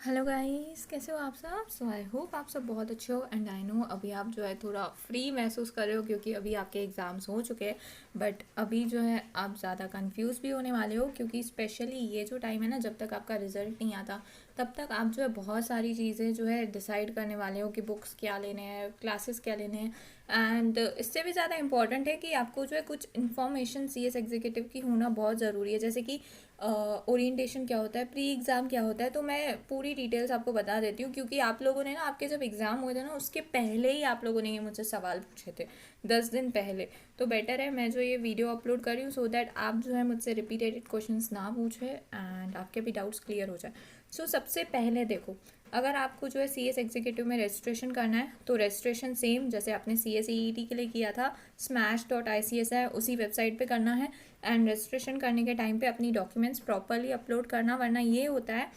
Hello guys, कैसे हो आप सब। सो आई होप आप सब बहुत अच्छे हो। एंड आई नो अभी आप जो है थोड़ा फ्री महसूस कर रहे हो क्योंकि अभी आपके एग्ज़ाम्स हो चुके हैं। बट अभी जो है आप ज़्यादा कंफ्यूज भी होने वाले हो क्योंकि स्पेशली ये जो टाइम है ना, जब तक आपका रिजल्ट नहीं आता तब तक आप जो है बहुत सारी चीज़ें जो है डिसाइड करने वाले हो कि बुक्स क्या लेने हैं, क्लासेस क्या लेने हैं। एंड इससे भी ज़्यादा इंपॉर्टेंट है कि आपको जो है कुछ इन्फॉर्मेशन सीएस एग्जीक्यूटिव की होना बहुत ज़रूरी है। जैसे कि ओरिएंटेशन क्या होता है, प्री एग्ज़ाम क्या होता है। तो मैं पूरी डिटेल्स आपको बता देती हूँ क्योंकि आप लोगों ने ना, आपके जब एग्ज़ाम हुए थे ना उसके पहले ही आप लोगों ने ये मुझसे सवाल पूछे थे 10 दिन पहले। तो बेटर है मैं जो ये वीडियो अपलोड कर रही हूँ सो दैट आप जो है मुझसे रिपीटेड क्वेश्चंस ना पूछे एंड आपके भी डाउट्स क्लियर हो जाए। सो सबसे पहले देखो, अगर आपको जो है सी एस एग्जीक्यूटिव में रजिस्ट्रेशन करना है तो रजिस्ट्रेशन सेम जैसे आपने C S E E T के लिए किया था, smash.ics है, उसी वेबसाइट पे करना है। एंड रजिस्ट्रेशन करने के टाइम पे अपनी डॉक्यूमेंट्स प्रॉपरली अपलोड करना, वरना ये होता है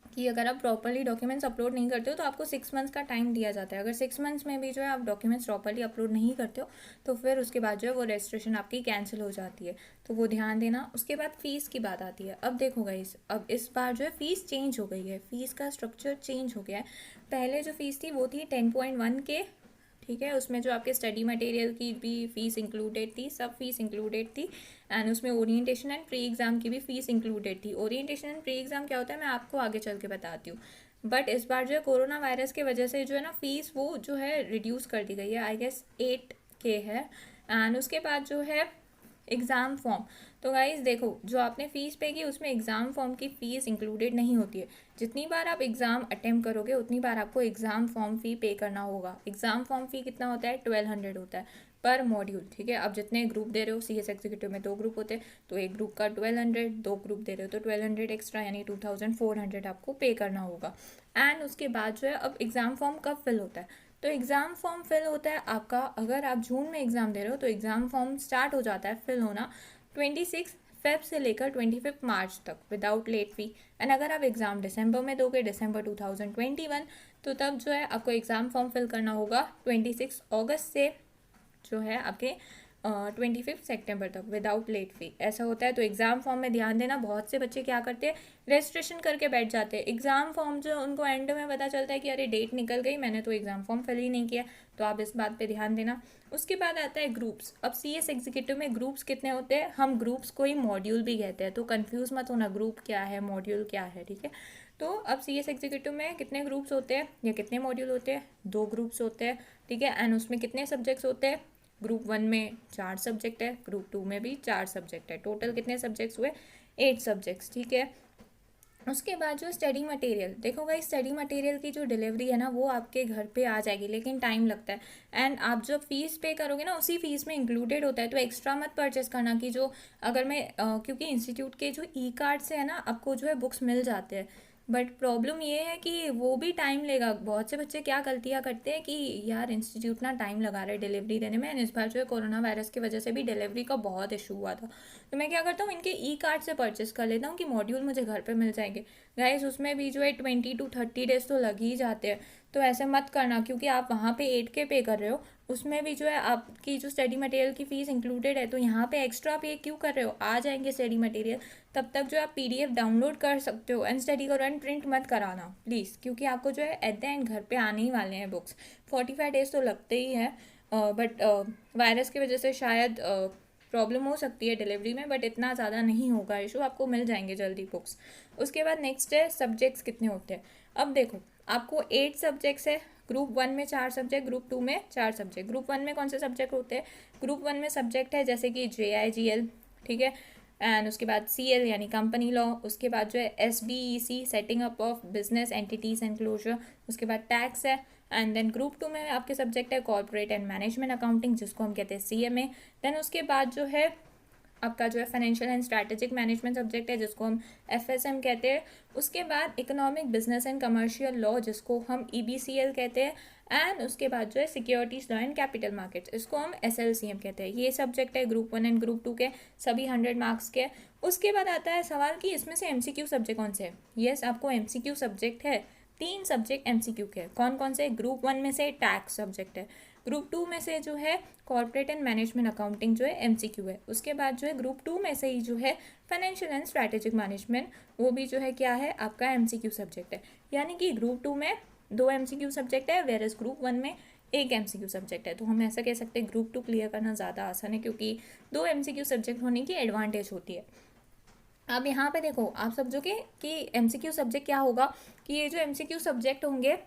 कि अगर आप प्रॉपरली डॉक्यूमेंट्स अपलोड नहीं करते हो तो आपको 6 मंथ्स का टाइम दिया जाता है। अगर 6 मंथ्स में भी जो है आप डॉक्यूमेंट्स प्रॉपरली अपलोड नहीं करते हो तो फिर उसके बाद जो है वो रजिस्ट्रेशन आपकी कैंसिल हो जाती है। तो वो ध्यान देना। उसके बाद फ़ीस की बात आती है। अब देखो गाइस, अब इस बार जो है फ़ीस चेंज हो गई है, फ़ीस का स्ट्रक्चर चेंज हो गया है। पहले जो फ़ीस थी वो थी 10.1 के, ठीक है। उसमें जो आपके स्टडी मटेरियल की भी फ़ीस इंक्लूडेड थी, सब फीस इंक्लूडेड थी। एंड उसमें ओरिएंटेशन एंड प्री एग्ज़ाम की भी फ़ीस इंक्लूडेड थी। ओरिएंटेशन एंड प्री एग्ज़ाम क्या होता है मैं आपको आगे चल के बताती हूँ। बट इस बार जो है कोरोना वायरस की वजह से जो है ना फ़ीस वो जो है रिड्यूस कर दी गई है। आई गेस 8 के है। एंड उसके बाद जो है एग्ज़ाम फॉर्म। तो गाइज देखो, जो आपने फ़ीस पे की उसमें एग्ज़ाम फॉर्म की फ़ीस इंक्लूडेड नहीं होती है। जितनी बार आप एग्ज़ाम अटेम्प्ट करोगे उतनी बार आपको एग्ज़ाम फॉर्म फ़ी पे करना होगा। एग्ज़ाम फॉर्म फ़ी कितना होता है, 1200 होता है पर मॉड्यूल, ठीक है। अब जितने ग्रुप दे रहे हो, सी एस एग्जीक्यूटिव में 2 ग्रुप होते हैं तो एक ग्रुप का 1200, 2 ग्रुप दे रहे हो तो 1200 एक्स्ट्रा यानी 2400 आपको पे करना होगा। एंड उसके बाद जो है अब एग्ज़ाम फॉर्म कब फिल होता है, तो एग्ज़ाम फॉर्म फिल होता है आपका, अगर आप जून में एग्ज़ाम दे रहे हो तो एग्ज़ाम फॉर्म स्टार्ट हो जाता है फिल होना 26 फेब से लेकर 25 मार्च तक विदाउट लेट फ़ी। एंड अगर आप एग्ज़ाम दिसंबर में दोगे, दिसंबर 2021, तो तब जो है आपको एग्ज़ाम फॉर्म फिल करना होगा 26 अगस्त से जो है आपके 25 सितंबर तक विदाउट लेट फ़ी। ऐसा होता है। तो एग्ज़ाम फॉर्म में ध्यान देना। बहुत से बच्चे क्या करते हैं, रजिस्ट्रेशन करके बैठ जाते हैं, एग्ज़ाम फॉर्म जो उनको एंड में पता चलता है कि अरे डेट निकल गई, मैंने तो एग्ज़ाम फॉर्म फिल ही नहीं किया। तो आप इस बात पे ध्यान देना। उसके बाद आता है ग्रुप्स। अब सी एस एग्जीक्यूटिव में ग्रुप्स कितने होते हैं, हम ग्रुप्स को ही मॉड्यूल भी कहते हैं, तो कन्फ्यूज़ मत होना ग्रुप क्या है मॉड्यूल क्या है, ठीक है। तो अब सी एस एग्जीक्यूटिव में कितने ग्रुप्स होते हैं या कितने मॉड्यूल होते हैं, 2 ग्रुप्स होते हैं, ठीक है। एंड उसमें कितने सब्जेक्ट्स होते हैं, ग्रुप 1 में 4 सब्जेक्ट है, ग्रुप 2 में भी 4 सब्जेक्ट है। टोटल कितने सब्जेक्ट्स हुए, 8 सब्जेक्ट्स, ठीक है। उसके बाद जो स्टडी मटेरियल, देखो भाई स्टडी मटेरियल की जो डिलीवरी है ना वो आपके घर पे आ जाएगी लेकिन टाइम लगता है। एंड आप जब फीस पे करोगे ना उसी फीस में इंक्लूडेड होता है, तो एक्स्ट्रा मत परचेस करना कि जो अगर मैं क्योंकि इंस्टीट्यूट के जो ई कार्ड से है ना आपको जो है बुक्स मिल जाते हैं। बट प्रॉब्लम ये है कि वो भी टाइम लेगा। बहुत से बच्चे क्या गलतियाँ करते हैं कि यार इंस्टीट्यूट ना टाइम लगा रहे डिलीवरी देने में। एंड इस बार जो है कोरोना वायरस की वजह से भी डिलीवरी का बहुत इशू हुआ था। तो मैं क्या करता हूँ, इनके ई कार्ड से परचेस कर लेता हूँ कि मॉड्यूल मुझे घर पे मिल जाएंगे। गाइस उसमें भी जो है 20 to 30 डेज तो लग ही जाते हैं। तो ऐसे मत करना क्योंकि आप वहाँ पे 8 के पे कर रहे हो, उसमें भी जो है आपकी जो स्टडी मटेरियल की फ़ीस इंक्लूडेड है, तो यहाँ पे एक्स्ट्रा पे क्यों कर रहे हो, आ जाएंगे स्टडी मटेरियल। तब तक जो आप पीडीएफ डाउनलोड कर सकते हो एंड स्टडी करो एंड प्रिंट मत कराना प्लीज़, क्योंकि आपको जो है एट द एंड घर पे आने ही वाले हैं बुक्स। 45 डेज तो लगते ही हैं। बट वायरस की वजह से शायद प्रॉब्लम हो सकती है डिलीवरी में, बट इतना ज़्यादा नहीं होगा इशू, आपको मिल जाएंगे जल्दी बुक्स। उसके बाद नेक्स्ट है सब्जेक्ट्स कितने होते हैं। अब देखो आपको 8 सब्जेक्ट्स है, ग्रुप 1 में 4 सब्जेक्ट, ग्रुप 2 में 4 सब्जेक्ट। ग्रुप 1 में कौन से सब्जेक्ट होते हैं, ग्रुप 1 में सब्जेक्ट है जैसे कि JIGL, ठीक है। एंड उसके बाद CL यानी कंपनी लॉ, उसके बाद जो है SBEC setting up of business entities and closure, उसके बाद टैक्स है। एंड देन ग्रुप 2 में आपके सब्जेक्ट है कॉर्पोरेट एंड मैनेजमेंट अकाउंटिंग जिसको हम कहते हैं CMA। देन उसके बाद जो है आपका जो है financial and strategic management subject है जिसको हम FSM कहते हैं। उसके बाद economic business and commercial law जिसको हम EBCL कहते हैं। एंड उसके बाद जो है securities law and capital markets, इसको हम SLCM कहते हैं। ये सब्जेक्ट है ग्रुप 1 एंड ग्रुप 2 के, सभी 100 मार्क्स के। उसके बाद आता है सवाल कि इसमें से MCQ सब्जेक्ट कौन से है। यस आपको MCQ सब्जेक्ट है, 3 सब्जेक्ट MCQ के हैं। कौन कौन से, ग्रुप 1 में से टैक्स सब्जेक्ट है, ग्रुप 2 में से जो है कॉर्पोरेट एंड मैनेजमेंट अकाउंटिंग जो है एमसीक्यू है। उसके बाद जो है ग्रुप 2 में से ही जो है फाइनेंशियल एंड स्ट्रैटेजिक मैनेजमेंट, वो भी जो है क्या है आपका एमसीक्यू सब्जेक्ट है। यानी कि ग्रुप 2 में 2 एमसीक्यू सब्जेक्ट है, वेयर एज ग्रुप 1 में एक एमसीक्यू सब्जेक्ट है। तो हम ऐसा कह सकते हैं ग्रुप 2 क्लियर करना ज़्यादा आसान है, क्योंकि 2 एमसीक्यू सब्जेक्ट होने की एडवांटेज होती है। अब यहाँ पे देखो आप समझोगे कि एमसीक्यू सब्जेक्ट क्या होगा, कि ये जो एमसीक्यू सब्जेक्ट होंगे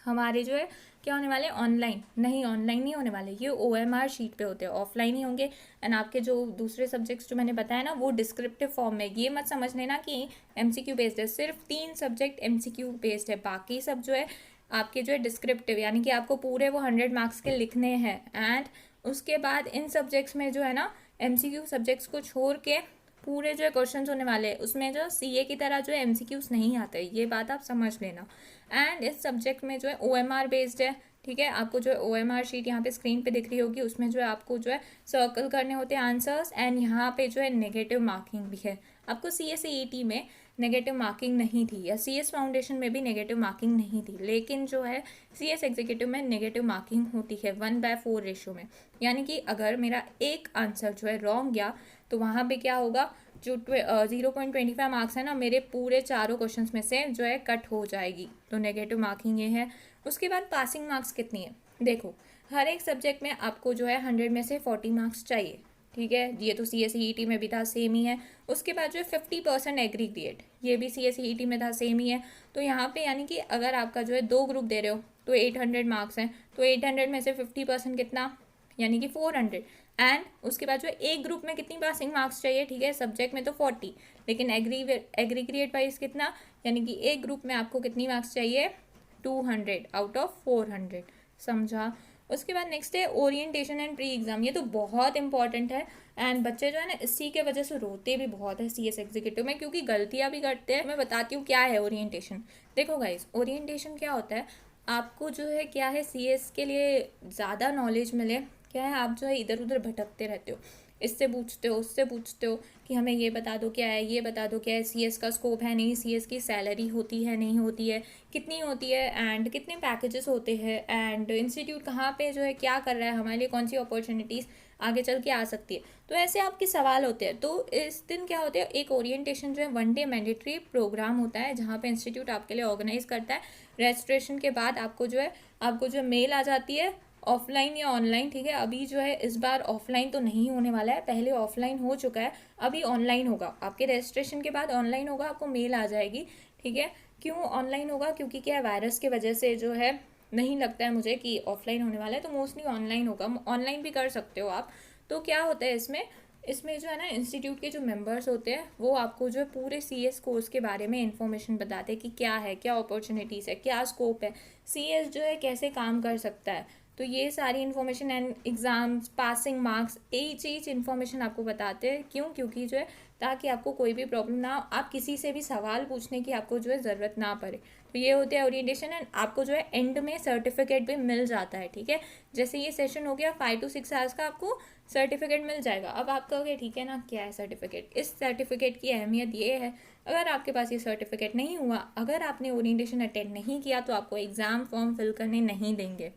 हमारे जो है क्या होने वाले, ऑनलाइन नहीं होने वाले, ये ओएमआर शीट पे होते हैं, ऑफलाइन ही होंगे। एंड आपके जो दूसरे सब्जेक्ट्स जो मैंने बताया ना वो डिस्क्रिप्टिव फॉर्म में। ये मत समझ लेना कि एमसीक्यू बेस्ड है, सिर्फ 3 सब्जेक्ट एमसीक्यू बेस्ड है, बाकी सब जो है आपके जो है डिस्क्रिप्टिव, यानी कि आपको पूरे वो 100 मार्क्स के लिखने हैं। एंड उसके बाद इन सब्जेक्ट्स में जो है ना एमसीक्यू सब्जेक्ट्स को छोड़ के पूरे जो है क्वेश्चन होने वाले हैं, उसमें जो सीए की तरह जो है एमसीक्यूज नहीं आते, ये बात आप समझ लेना। एंड इस सब्जेक्ट में जो है ओएमआर बेस्ड है, ठीक है। आपको जो है ओएमआर शीट यहाँ पे स्क्रीन पे दिख रही होगी, उसमें जो है आपको जो है सर्कल करने होते हैं आंसर्स। एंड यहाँ पे जो है नेगेटिव मार्किंग भी है। आपको सीएसईटी में नेगेटिव मार्किंग नहीं थी, या सीएस फाउंडेशन में भी नेगेटिव मार्किंग नहीं थी, लेकिन जो है सीएस एग्जीक्यूटिव में नेगेटिव मार्किंग होती है 1/4 रेशो में। यानी कि अगर मेरा एक आंसर जो है रॉन्ग गया तो वहाँ पे क्या होगा, जो 0.25 मार्क्स है ना मेरे पूरे चारों क्वेश्चन में से जो है कट हो जाएगी। तो नेगेटिव मार्किंग ये है। उसके बाद पासिंग मार्क्स कितनी है, देखो हर एक सब्जेक्ट में आपको जो है 100 में से 40 मार्क्स चाहिए, ठीक है। ये तो सीएसईटी में भी था, सेम ही है। उसके बाद जो है 50% एग्रीगेट, ये भी सीएसईटी में था, सेम ही है। तो यहाँ पे यानी कि अगर आपका जो है 2 ग्रुप दे रहे हो तो 800 मार्क्स हैं, तो 800 में से 50% कितना, यानी कि 400। एंड उसके बाद जो एक ग्रुप में कितनी पासिंग मार्क्स चाहिए, ठीक है, सब्जेक्ट में तो 40, लेकिन एग्रीगेट वाइज कितना, यानी कि एक ग्रुप में आपको कितनी मार्क्स चाहिए, 200 आउट ऑफ 400, समझा। उसके बाद नेक्स्ट है ओरिएंटेशन एंड प्री एग्जाम। ये तो बहुत इंपॉर्टेंट है। एंड बच्चे जो है ना इसी के वजह से रोते भी बहुत है सीएस एग्जीक्यूटिव में, क्योंकि गलतियां भी करते हैं। मैं बताती हूँ क्या है ओरिएंटेशन। देखो गाइस, ओरिएंटेशन क्या होता है, आपको जो है क्या है सीएस के लिए ज़्यादा नॉलेज मिले, क्या है आप जो है इधर उधर भटकते रहते हो, इससे पूछते हो उससे पूछते हो कि हमें ये बता दो क्या है, ये बता दो क्या है, सीएस का स्कोप है नहीं, सीएस की सैलरी होती है नहीं होती है, कितनी होती है, एंड कितने पैकेजेस होते हैं, एंड इंस्टीट्यूट कहाँ पे जो है क्या कर रहा है, हमारे लिए कौन सी अपॉर्चुनिटीज़ आगे चल के आ सकती है। तो ऐसे आपके सवाल होते हैं। तो इस दिन क्या होता है, एक ओरिएंटेशन जो है 1 डे मैंडेटरी प्रोग्राम होता है, जहाँ पे इंस्टीट्यूट आपके लिए ऑर्गेनाइज करता है। रजिस्ट्रेशन के बाद आपको जो है मेल आ जाती है, ऑफलाइन या ऑनलाइन, ठीक है। अभी जो है इस बार ऑफलाइन तो नहीं होने वाला है, पहले ऑफलाइन हो चुका है, अभी ऑनलाइन होगा। आपके रजिस्ट्रेशन के बाद ऑनलाइन होगा, आपको मेल आ जाएगी, ठीक है। क्यों ऑनलाइन होगा, क्योंकि क्या है वायरस के वजह से जो है नहीं लगता है मुझे कि ऑफलाइन होने वाला है, तो मोस्टली ऑनलाइन होगा। ऑनलाइन भी कर सकते हो आप। तो क्या होता है इसमें इसमें जो है ना इंस्टीट्यूट के जो मेंबर्स होते हैं वो आपको जो है पूरे सीएस कोर्स के बारे में इंफॉर्मेशन बताते हैं कि क्या है, क्या अपॉर्चुनिटीज़ है, क्या स्कोप है, सीएस जो है कैसे काम कर सकता है। तो ये सारी information and exams, passing marks, H information आपको बताते हैं। क्यों, क्योंकि जो है ताकि आपको कोई भी प्रॉब्लम ना हो, आप किसी से भी सवाल पूछने की आपको जो है ज़रूरत ना पड़े। तो ये होते हैं ओरिएंटेशन। एंड आपको जो है एंड में सर्टिफिकेट भी मिल जाता है, ठीक है। जैसे ये सेशन हो गया 5 to 6 आवर्स का, आपको सर्टिफिकेट मिल जाएगा। अब आप कहोगे ठीक है ना, क्या है सर्टिफिकेट। इस सर्टिफिकेट की अहमियत ये है, अगर आपके पास ये सर्टिफिकेट नहीं हुआ, अगर आपने ओरिएंटेशन अटेंड नहीं किया, तो आपको एग्ज़ाम फॉर्म फिल करने नहीं देंगे।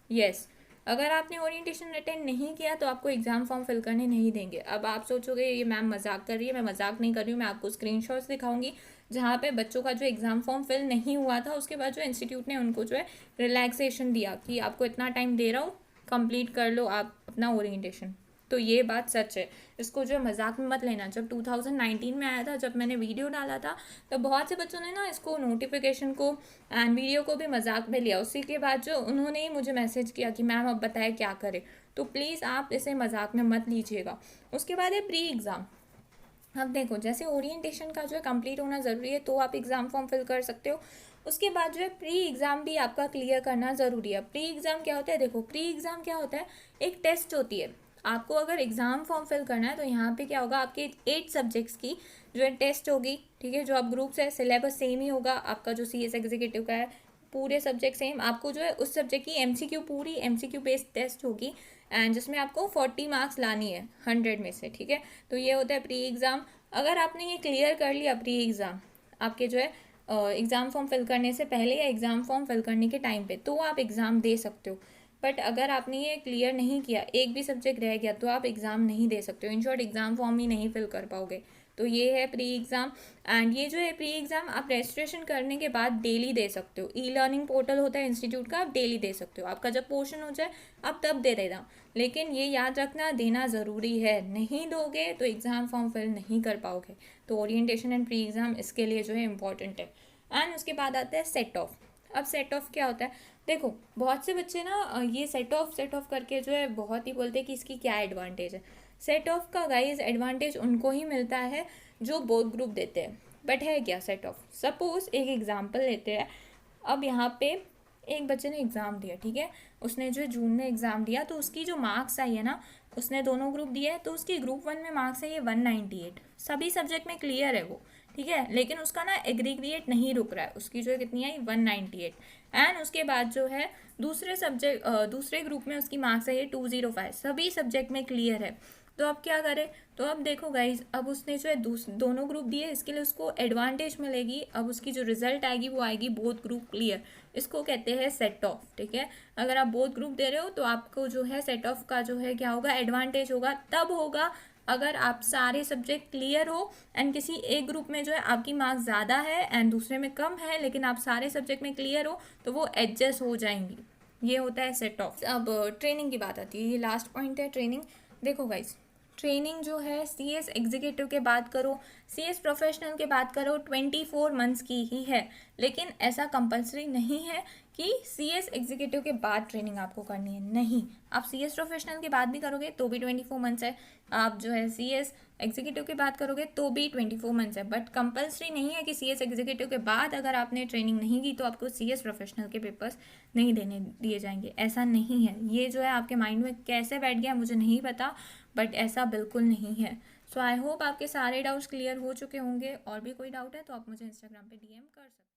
यस, अगर आपने ओरिएंटेशन अटेंड नहीं किया तो आपको एग्ज़ाम फॉर्म फिल करने नहीं देंगे। अब आप सोचोगे ये मैम मजाक कर रही है, मैं मजाक नहीं कर रही हूँ। मैं आपको स्क्रीनशॉट्स दिखाऊंगी जहाँ पे बच्चों का जो एग्ज़ाम फॉर्म फिल नहीं हुआ था, उसके बाद जो इंस्टीट्यूट ने उनको जो है रिलैक्सेशन दिया कि आपको इतना टाइम दे रहा हूँ, कंप्लीट कर लो आप अपना ओरिएंटेशन। तो ये बात सच है, इसको जो मजाक में मत लेना। जब 2019 में आया था, जब मैंने वीडियो डाला था, तो बहुत से बच्चों ने ना इसको नोटिफिकेशन को एंड वीडियो को भी मजाक में लिया। उसी के बाद जो उन्होंने ही मुझे मैसेज किया कि मैम अब बताएं क्या करें। तो प्लीज़ आप इसे मजाक में मत लीजिएगा। उसके बाद है प्री एग्ज़ाम। अब देखो, जैसे ओरिएंटेशन का जो है कंप्लीट होना ज़रूरी है, तो आप एग्ज़ाम फॉर्म फिल कर सकते हो। उसके बाद जो है प्री एग्ज़ाम भी आपका क्लियर करना ज़रूरी है। प्री एग्ज़ाम क्या होता है, देखो प्री एग्ज़ाम क्या होता है, एक टेस्ट होती है। आपको अगर एग्ज़ाम फॉर्म फिल करना है तो यहाँ पे क्या होगा, आपके 8 सब्जेक्ट्स की जो है टेस्ट होगी, ठीक है। जो आप ग्रुप्स है, सिलेबस सेम ही होगा आपका, जो सीएस एग्जीक्यूटिव का है, पूरे सब्जेक्ट सेम। आपको जो है उस सब्जेक्ट की एमसीक्यू, पूरी एमसीक्यू बेस्ड टेस्ट होगी, एंड जिसमें आपको 40 मार्क्स लानी है 100 में से, ठीक है। तो ये होता है प्री एग्ज़ाम। अगर आपने ये क्लियर कर लिया प्री एग्ज़ाम, आपके जो है एग्ज़ाम फॉर्म फिल करने से पहले या एग्ज़ाम फॉर्म फिल करने के टाइम पे, तो आप एग्ज़ाम दे सकते हो। बट अगर आपने ये क्लियर नहीं किया, एक भी सब्जेक्ट रह गया, तो आप एग्ज़ाम नहीं दे सकते हो। इन शॉर्ट एग्ज़ाम फॉर्म ही नहीं फिल कर पाओगे। तो ये है प्री एग्ज़ाम। एंड ये जो है प्री एग्ज़ाम आप रजिस्ट्रेशन करने के बाद डेली दे सकते हो। ई लर्निंग पोर्टल होता है इंस्टीट्यूट का, आप डेली दे सकते हो। आपका जब पोर्शन हो जाए आप तब दे देना, लेकिन ये याद रखना देना ज़रूरी है। नहीं दोगे तो एग्ज़ाम फॉर्म फिल नहीं कर पाओगे। तो ओरिएंटेशन एंड प्री एग्ज़ाम इसके लिए जो है इम्पॉर्टेंट है। एंड उसके बाद आता है सेट ऑफ। अब सेट ऑफ क्या होता है? देखो, बहुत से बच्चे ना ये सेट ऑफ करके जो है बहुत ही बोलते हैं कि इसकी क्या एडवांटेज है। सेट ऑफ का गाइज एडवांटेज उनको ही मिलता है जो बोथ ग्रुप देते हैं। बट है क्या सेट ऑफ? सपोज एक एग्जांपल लेते हैं। अब यहाँ पे एक बच्चे ने एग्ज़ाम दिया, ठीक है, उसने जो जून में एग्ज़ाम दिया, तो उसकी जो मार्क्स आई है ना, उसने दोनों ग्रुप दिए है, तो उसकी ग्रुप 1 में मार्क्स है ये 198। सभी सब्जेक्ट में क्लियर है वो, ठीक है, लेकिन उसका ना एग्रीगेट नहीं रुक रहा है, उसकी जो है कितनी आई 198। एंड उसके बाद जो है दूसरे ग्रुप में उसकी मार्क्स है ये 205। सभी सब्जेक्ट में क्लियर है। तो अब क्या करें? तो अब देखो गाइज, अब उसने जो है दोनों ग्रुप दिए, इसके लिए उसको एडवांटेज मिलेगी। अब उसकी जो रिजल्ट आएगी वो आएगी बोथ ग्रुप क्लियर। इसको कहते हैं सेट ऑफ, ठीक है। अगर आप बोथ ग्रुप दे रहे हो तो आपको जो है सेट ऑफ का जो है क्या होगा, एडवांटेज होगा। तब होगा अगर आप सारे सब्जेक्ट क्लियर हो एंड किसी एक ग्रुप में जो है आपकी मार्क्स ज़्यादा है एंड दूसरे में कम है, लेकिन आप सारे सब्जेक्ट में क्लियर हो, तो वो एडजस्ट हो जाएंगी। ये होता है सेट ऑफ। अब ट्रेनिंग की बात आती है, ये लास्ट पॉइंट है ट्रेनिंग। देखो गाइज, ट्रेनिंग जो है CS एग्जीक्यूटिव के बात करो, CS प्रोफेशनल के बात करो, 24 मंथ्स की ही है। लेकिन ऐसा कंपलसरी नहीं है कि CS एग्जीक्यूटिव के बाद ट्रेनिंग आपको करनी है, नहीं। आप CS प्रोफेशनल के बाद भी करोगे तो भी 24 मंथ्स है। आप जो है CS एग्जीक्यूटिव की बात करोगे तो भी 24 मंथ्स है। बट कंपलसरी नहीं है कि CS एग्जीक्यूटिव के बाद अगर आपने ट्रेनिंग नहीं की तो आपको CS प्रोफेशनल के पेपर्स नहीं देने दिए जाएंगे, ऐसा नहीं है। ये जो है आपके माइंड में कैसे बैठ गया मुझे नहीं पता, बट ऐसा बिल्कुल नहीं है। सो आई होप आपके सारे डाउट्स क्लियर हो चुके होंगे। और भी कोई डाउट है तो आप मुझे इंस्टाग्राम पे DM कर सकते हैं।